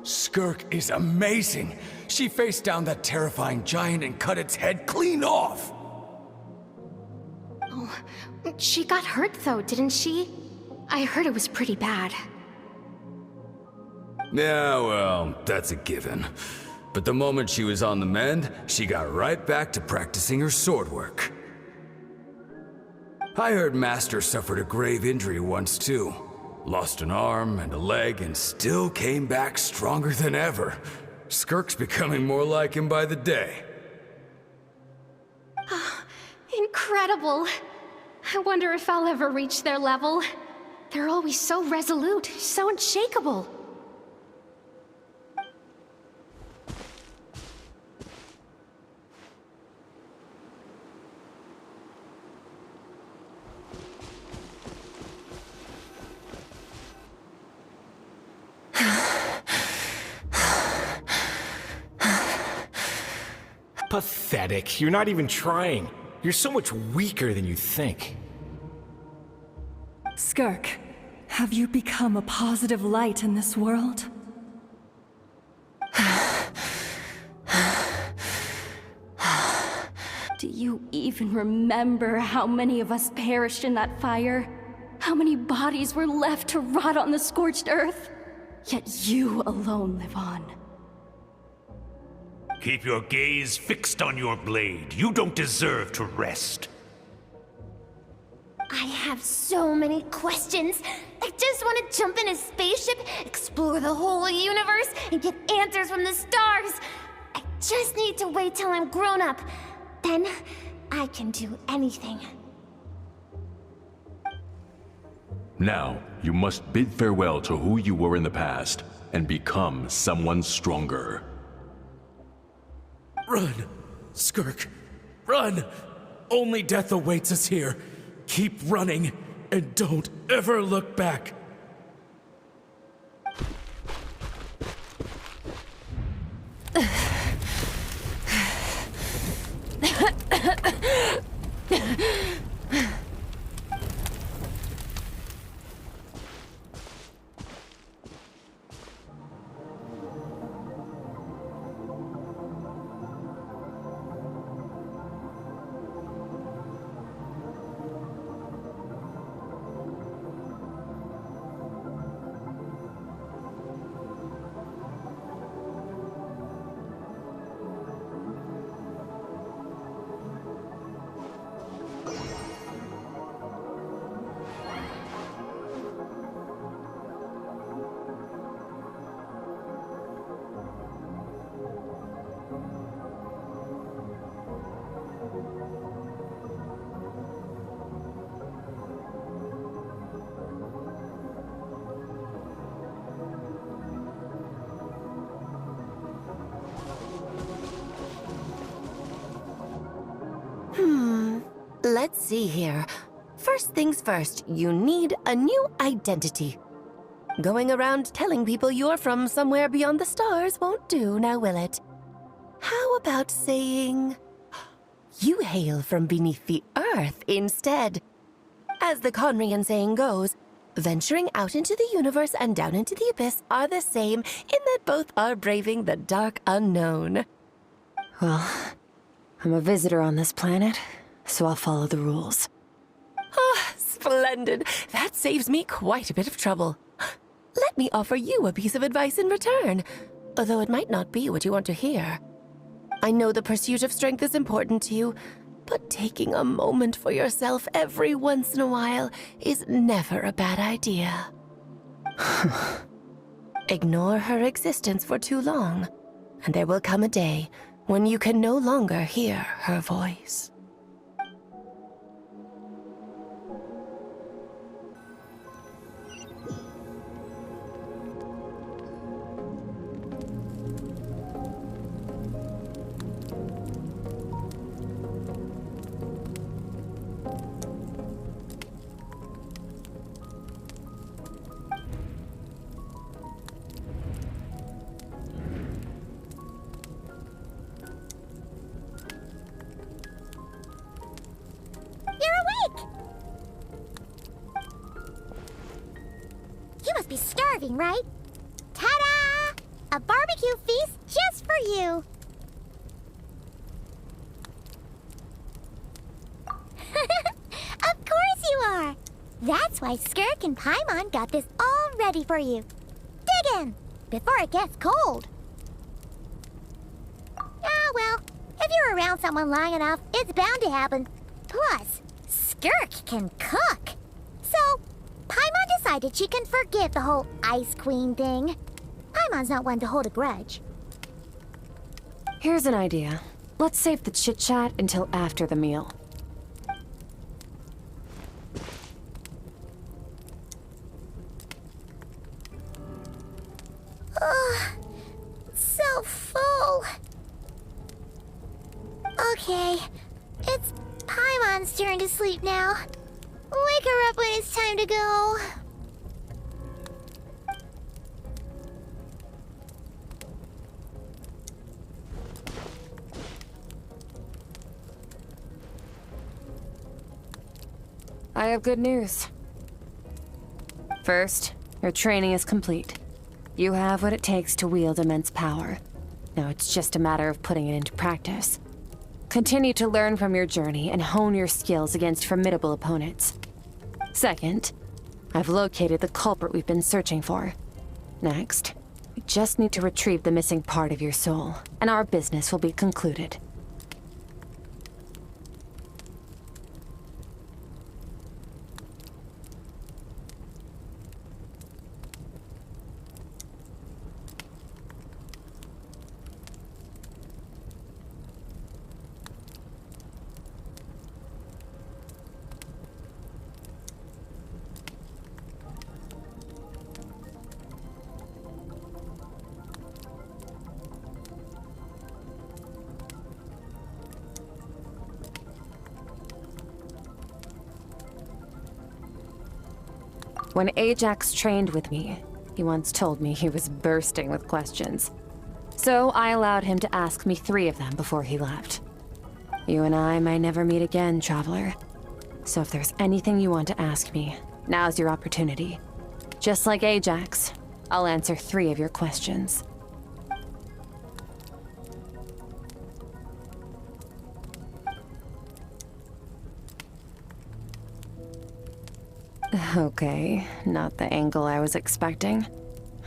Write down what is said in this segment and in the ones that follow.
Skirk is amazing. She faced down that terrifying giant and cut its head clean off. Oh, she got hurt though, didn't she? I heard it was pretty bad. Yeah, well, that's a given. But the moment she was on the mend, she got right back to practicing her sword work. I heard Master suffered a grave injury once too. Lost an arm and a leg and still came back stronger than ever. Skirk's becoming more like him by the day. Incredible! I wonder if I'll ever reach their level. They're always so resolute, so unshakable. Pathetic. You're not even trying. You're so much weaker than you think. Skirk, have you become a positive light in this world? Do you even remember how many of us perished in that fire? How many bodies were left to rot on the scorched earth? Yet you alone live on. Keep your gaze fixed on your blade. You don't deserve to rest. I have so many questions. I just want to jump in a spaceship, explore the whole universe, and get answers from the stars. I just need to wait till I'm grown up. Then, I can do anything. Now, you must bid farewell to who you were in the past, and become someone stronger. Run! Skirk! Run! Only death awaits us here. Keep running, and don't ever look back. Let's see here. First things first, you need a new identity. Going around telling people you're from somewhere beyond the stars won't do, now will it? How about saying you hail from beneath the earth instead? As the Conrian saying goes, venturing out into the universe and down into the abyss are the same in that both are braving the dark unknown. Well, I'm a visitor on this planet, so I'll follow the rules. Ah, splendid. That saves me quite a bit of trouble. Let me offer you a piece of advice in return, although it might not be what you want to hear. I know the pursuit of strength is important to you, but taking a moment for yourself every once in a while is never a bad idea. Ignore her existence for too long, and there will come a day when you can no longer hear her voice. You must be starving, right? Ta-da! A barbecue feast just for you. Of course you are. That's why Skirk and Paimon got this all ready for you. Dig in, before it gets cold. Ah, well, if you're around someone long enough, it's bound to happen. Plus, Skirk can cook. So, Paimon decided she can forgive the whole Ice Queen thing. Paimon's not one to hold a grudge. Here's an idea. Let's save the chit-chat until after the meal. Ugh, so full. Okay, it's Paimon's turn to sleep now. Wake her up when it's time to go. I have good news. First, your training is complete. You have what it takes to wield immense power. Now it's just a matter of putting it into practice. Continue to learn from your journey and hone your skills against formidable opponents. Second, I've located the culprit we've been searching for. Next, we just need to retrieve the missing part of your soul, and our business will be concluded. When Ajax trained with me, he once told me he was bursting with questions. So I allowed him to ask me 3 of them before he left. You and I may never meet again, Traveler. So if there's anything you want to ask me, now's your opportunity. Just like Ajax, I'll answer 3 of your questions. Okay, not the angle I was expecting.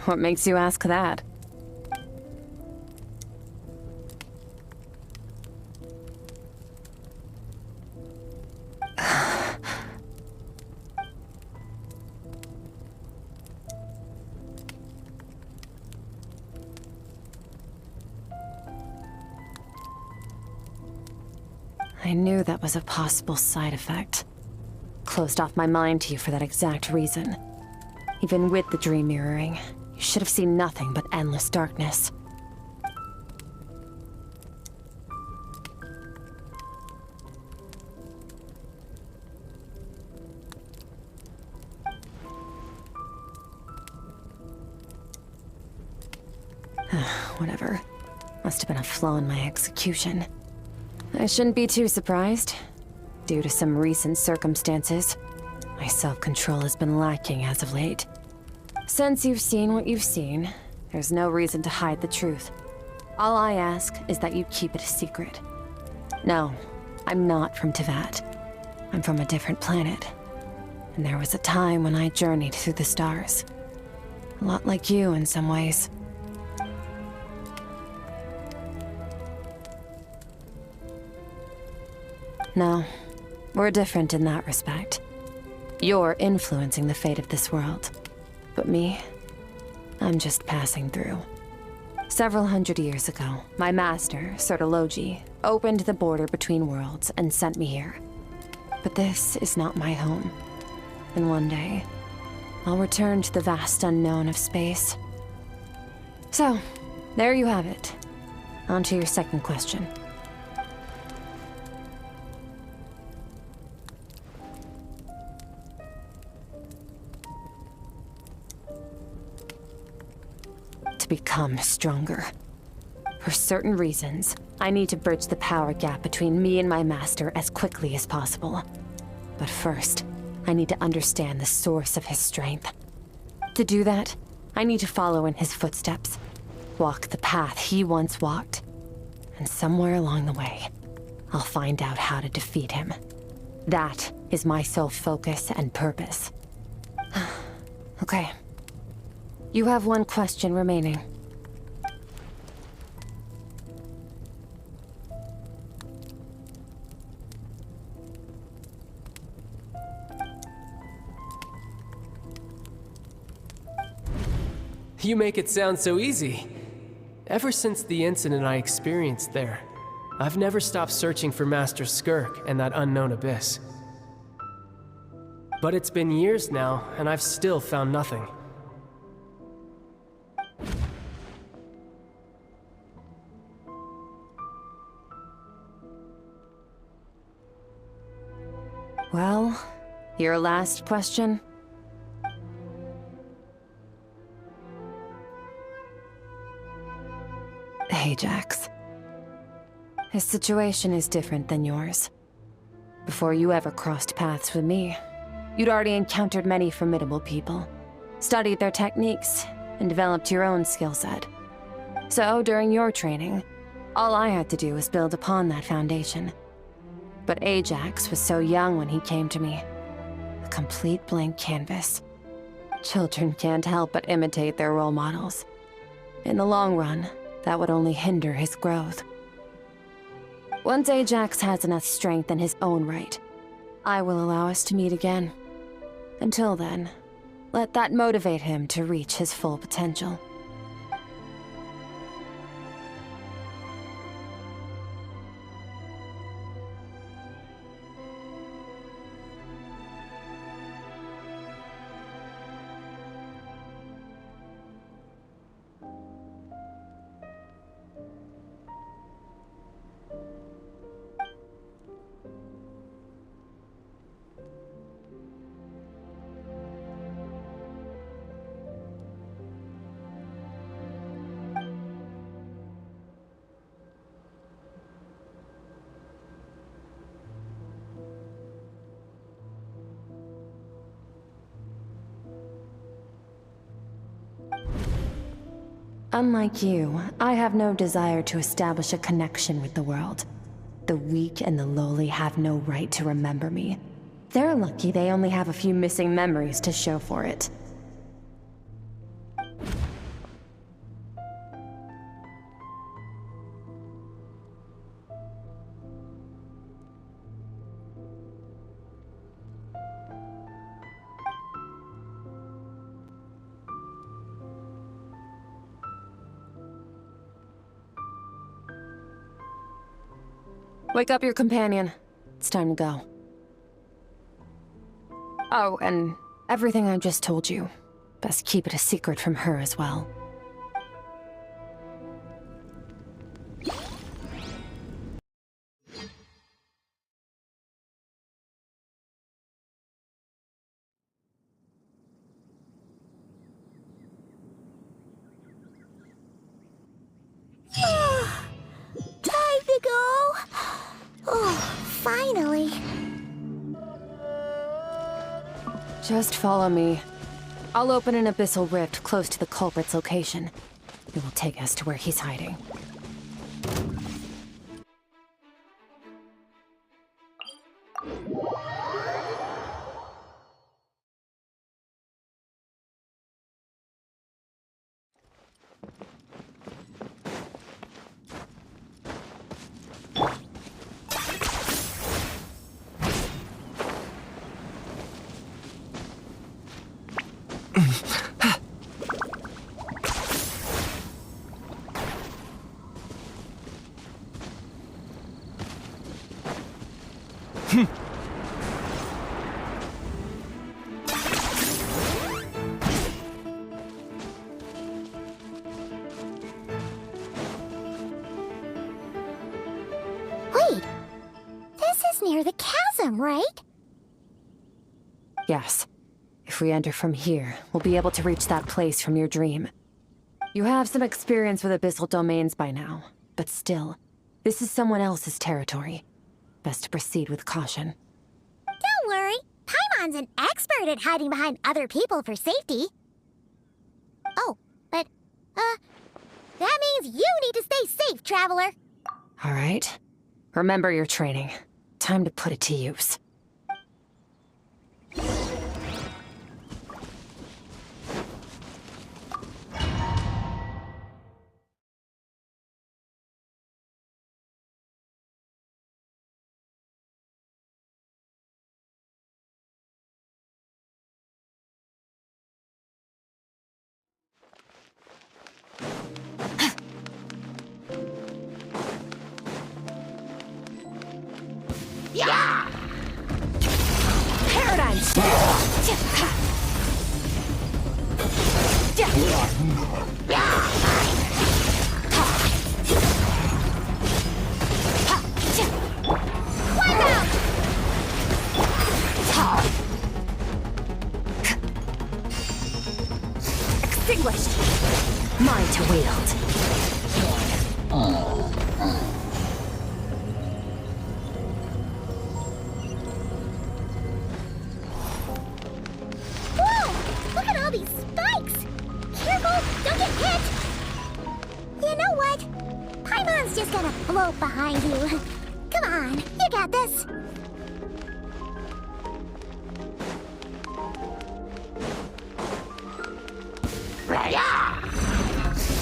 What makes you ask that? I knew that was a possible side effect. Closed off my mind to you for that exact reason. Even with the dream mirroring, you should have seen nothing but endless darkness. Whatever. Must have been a flaw in my execution. I shouldn't be too surprised. Due to some recent circumstances, my self-control has been lacking as of late. Since you've seen what you've seen, there's no reason to hide the truth. All I ask is that you keep it a secret. No, I'm not from Teyvat. I'm from a different planet. And there was a time when I journeyed through the stars. A lot like you in some ways. No. We're different in that respect. You're influencing the fate of this world. But me, I'm just passing through. Several hundred years ago, my master, Sertologi, opened the border between worlds and sent me here. But this is not my home. And one day, I'll return to the vast unknown of space. So, there you have it. On to your second question. Become stronger. For certain reasons, I need to bridge the power gap between me and my master as quickly as possible. But first, I need to understand the source of his strength. To do that, I need to follow in his footsteps. walk the path he once walked. And somewhere along the way, I'll find out how to defeat him. That is my sole focus and purpose. Okay. You have one question remaining. You make it sound so easy. Ever since the incident I experienced there, I've never stopped searching for Master Skirk and that unknown abyss. But it's been years now, and I've still found nothing. Well, your last question? Ajax. His situation is different than yours. Before you ever crossed paths with me, you'd already encountered many formidable people, studied their techniques, and developed your own skill set. So, during your training, all I had to do was build upon that foundation. But Ajax was so young when he came to me. A complete blank canvas. Children can't help but imitate their role models. In the long run, that would only hinder his growth. Once Ajax has enough strength in his own right, I will allow us to meet again. Until then, let that motivate him to reach his full potential. Unlike you, I have no desire to establish a connection with the world. The weak and the lowly have no right to remember me. They're lucky they only have a few missing memories to show for it. Wake up your companion. It's time to go. Oh, and everything I just told you. Best keep it a secret from her as well. Time to go. Oh, finally. Just follow me. I'll open an abyssal rift close to the culprit's location. It will take us to where he's hiding. Wait, this is near the chasm, right? Yes. If we enter from here, we'll be able to reach that place from your dream. You have some experience with abyssal domains by now, but still, this is someone else's territory. Best to proceed with caution. Don't worry, Paimon's an expert at hiding behind other people for safety. Oh, but, that safe, Traveler. All right. Remember your training. Time to put it to use. Paradigm extinguished. Mine to wield. Look at all these spikes! Careful, don't get hit! You know what? Paimon's just gonna float behind you. Come on, you got this.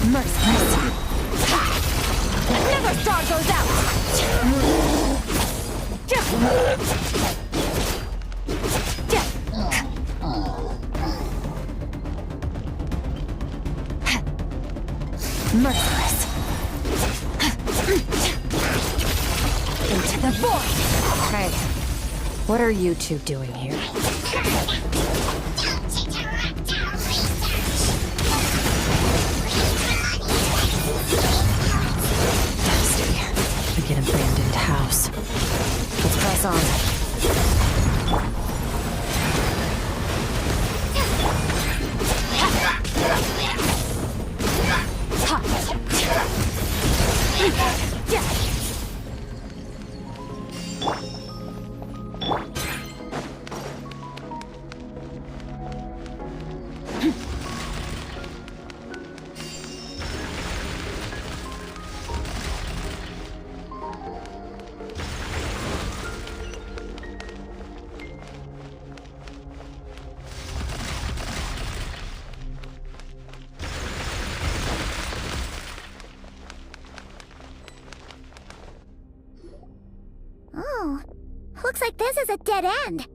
Merciless. Never star goes out. Merciless. Into the void. Hey, what are you two doing here? Like an abandoned house. Let's press on. Oh, looks like this is a dead end.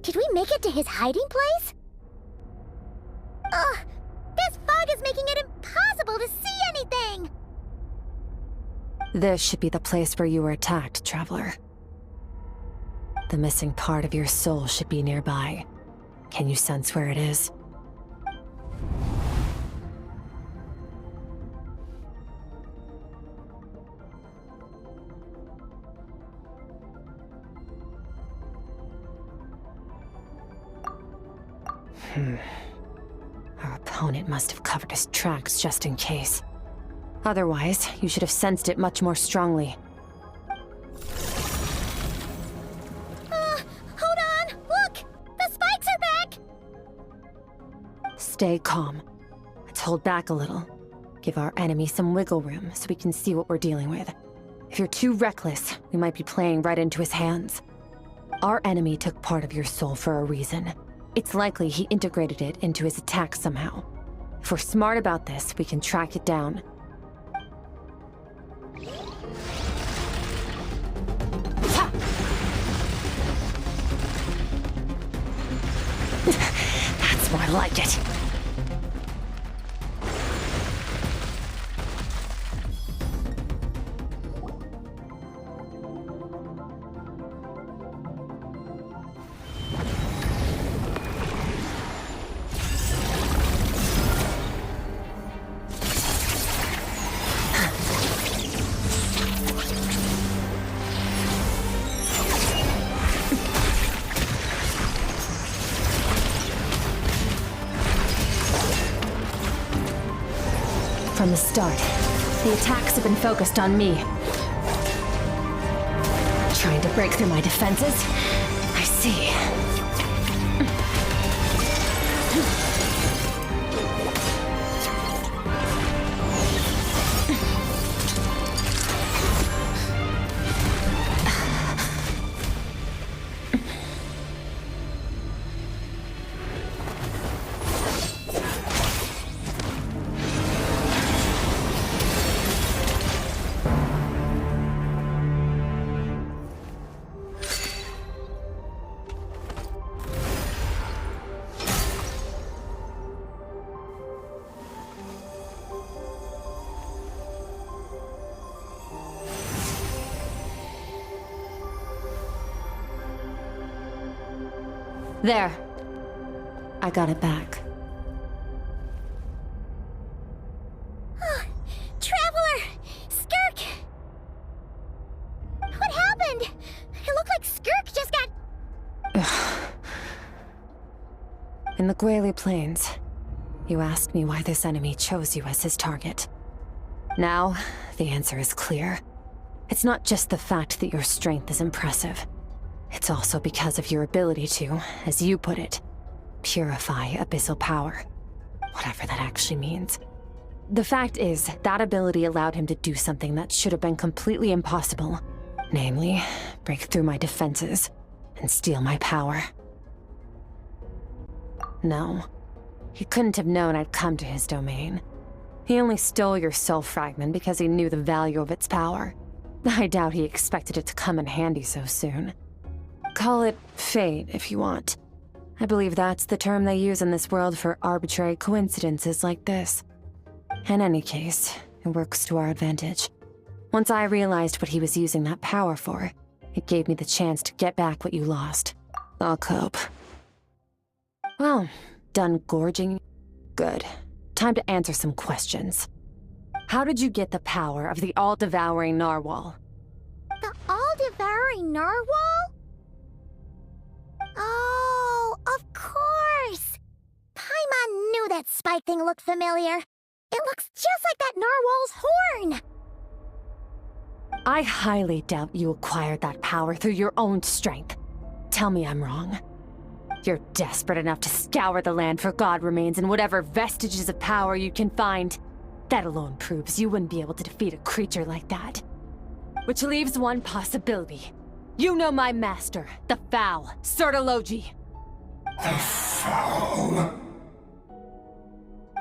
Did we make it to his hiding place? Ugh, this fog is making it impossible to see anything! This should be the place where you were attacked, Traveler. The missing part of your soul should be nearby. Can you sense where it is? Our opponent must have covered his tracks just in case. Otherwise, you should have sensed it much more strongly. Hold on! Look! The spikes are back! Stay calm. Let's hold back a little. Give our enemy some wiggle room so we can see what we're dealing with. If you're too reckless, we might be playing right into his hands. Our enemy took part of your soul for a reason. It's likely he integrated it into his attack somehow. If we're smart about this, we can track it down. That's more like it. From the start, the attacks have been focused on me. Trying to break through my defenses? I see. There. I got it back. Traveler! Skirk! What happened? It looked like Skirk just got... In the Guili Plains, you asked me why this enemy chose you as his target. Now, the answer is clear. It's not just the fact that your strength is impressive. It's also because of your ability to, as you put it, purify abyssal power. Whatever that actually means. The fact is, that ability allowed him to do something that should have been completely impossible. Namely, break through my defenses and steal my power. No, he couldn't have known I'd come to his domain. He only stole your soul fragment because he knew the value of its power. I doubt he expected it to come in handy so soon. Call it fate, if you want. I believe that's the term they use in this world for arbitrary coincidences like this. In any case, it works to our advantage. Once I realized what he was using that power for, it gave me the chance to get back what you lost. I'll cope. Well, done gorging? Good. Time to answer some questions. How did you get the power of the all-devouring narwhal? The all-devouring narwhal? Oh, of course! Paimon knew that spike thing looked familiar. It looks just like that narwhal's horn! I highly doubt you acquired that power through your own strength. Tell me I'm wrong. You're desperate enough to scour the land for god remains and whatever vestiges of power you can find. That alone proves you wouldn't be able to defeat a creature like that. Which leaves one possibility. You know my master, the Foul, Sertologi. The Foul?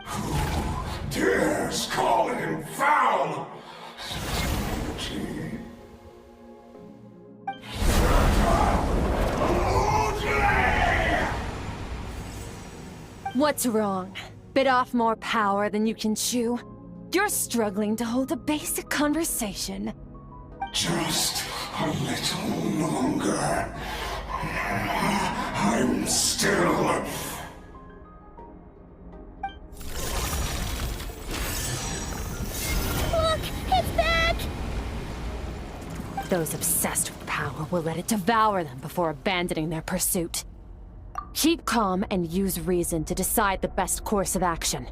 Who dares call him foul? What's wrong? Bit off more power than you can chew? You're struggling to hold a basic conversation. Just a little longer. I'm still... Look! It's back! Those obsessed with power will let it devour them before abandoning their pursuit. Keep calm and use reason to decide the best course of action.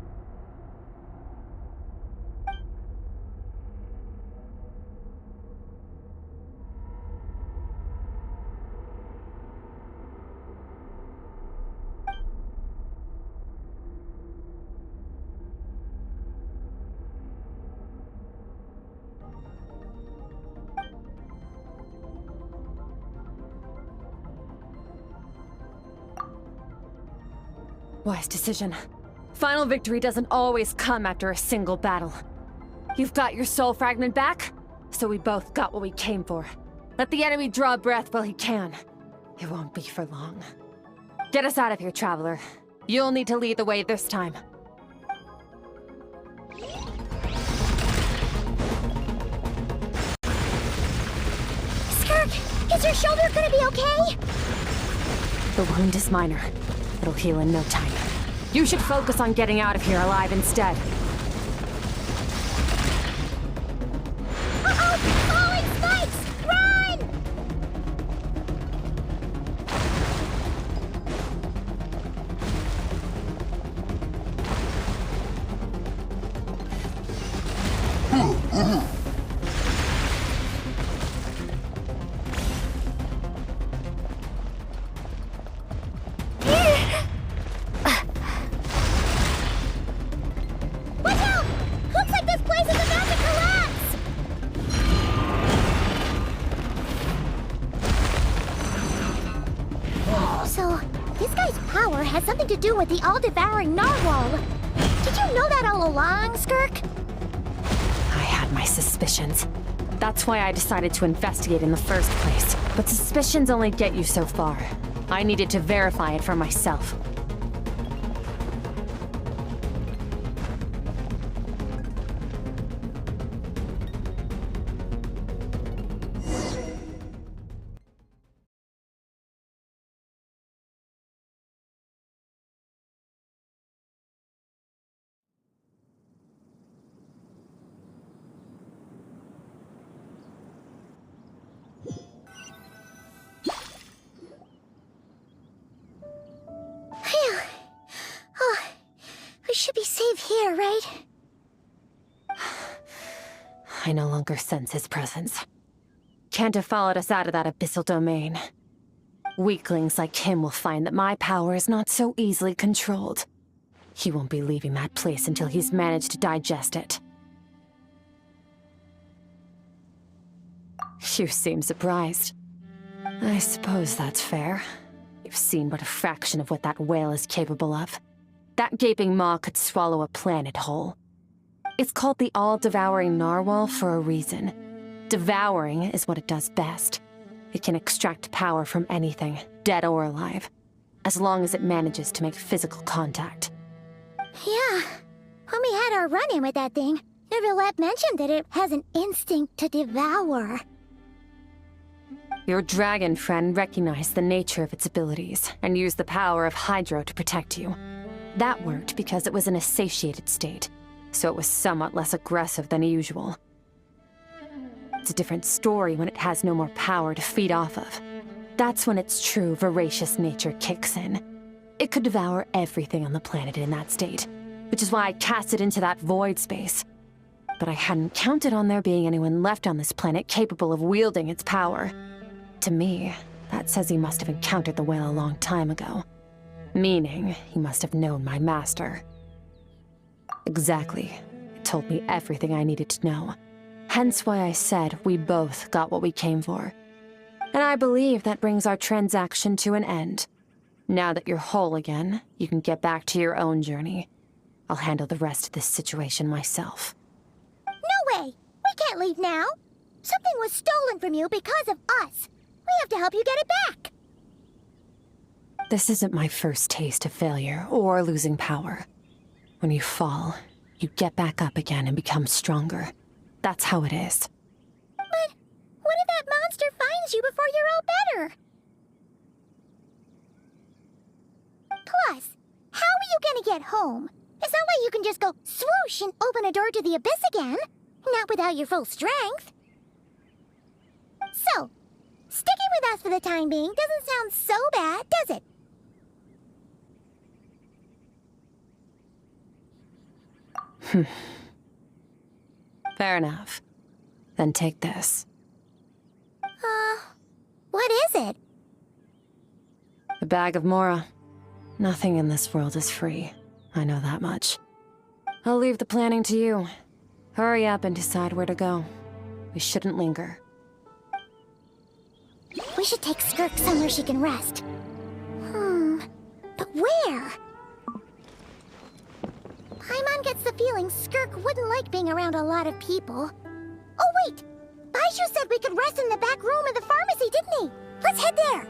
Wise decision. Final victory doesn't always come after a single battle. You've got your soul fragment back, so we both got what we came for. Let the enemy draw breath while he can. It won't be for long. Get us out of here, Traveler. You'll need to lead the way this time. Skirk, is your shoulder gonna be okay? The wound is minor. It'll heal in no time. You should focus on getting out of here alive instead. Uh-oh! Falling spikes! Run! Watch out! Looks like this place is about to collapse! So, this guy's power has something to do with the all-devouring narwhal. Did you know that all along, Skirk? I had my suspicions. That's why I decided to investigate in the first place. But suspicions only get you so far. I needed to verify it for myself. here, right? I no longer sense his presence. Can't have followed us out of that abyssal domain. Weaklings like him will find that my power is not so easily controlled. He won't be leaving that place until he's managed to digest it. You seem surprised. I suppose that's fair. You've seen but a fraction of what that whale is capable of. That gaping maw could swallow a planet whole. It's called the all-devouring narwhal for a reason. Devouring is what it does best. It can extract power from anything, dead or alive, as long as it manages to make physical contact. Yeah. When we had our run-in with that thing, Neuvillette mentioned that it has an instinct to devour. Your dragon friend recognized the nature of its abilities and used the power of Hydro to protect you. That worked because it was in a satiated state, so it was somewhat less aggressive than usual. It's a different story when it has no more power to feed off of. That's when its true voracious nature kicks in. It could devour everything on the planet in that state, which is why I cast it into that void space. But I hadn't counted on there being anyone left on this planet capable of wielding its power. To me, that says he must have encountered the whale a long time ago. Meaning, he must have known my master. Exactly. It told me everything I needed to know. Hence why I said we both got what we came for. And I believe that brings our transaction to an end. Now that you're whole again, you can get back to your own journey. I'll handle the rest of this situation myself. No way! We can't leave now! Something was stolen from you because of us! We have to help you get it back! This isn't my first taste of failure or losing power. When you fall, you get back up again and become stronger. That's how it is. But what if that monster finds you before you're all better? Plus, how are you gonna get home? It's not like you can just go swoosh and open a door to the abyss again. Not without your full strength. So, sticking with us for the time being doesn't sound so bad, does it? Fair enough. Then take this. What is it? A bag of Mora. Nothing in this world is free. I know that much. I'll leave the planning to you. Hurry up and decide where to go. We shouldn't linger. We should take Skirk somewhere she can rest. But where? Paimon gets the feeling Skirk wouldn't like being around a lot of people. Oh wait! Baishu said we could rest in the back room of the pharmacy, didn't he? Let's head there!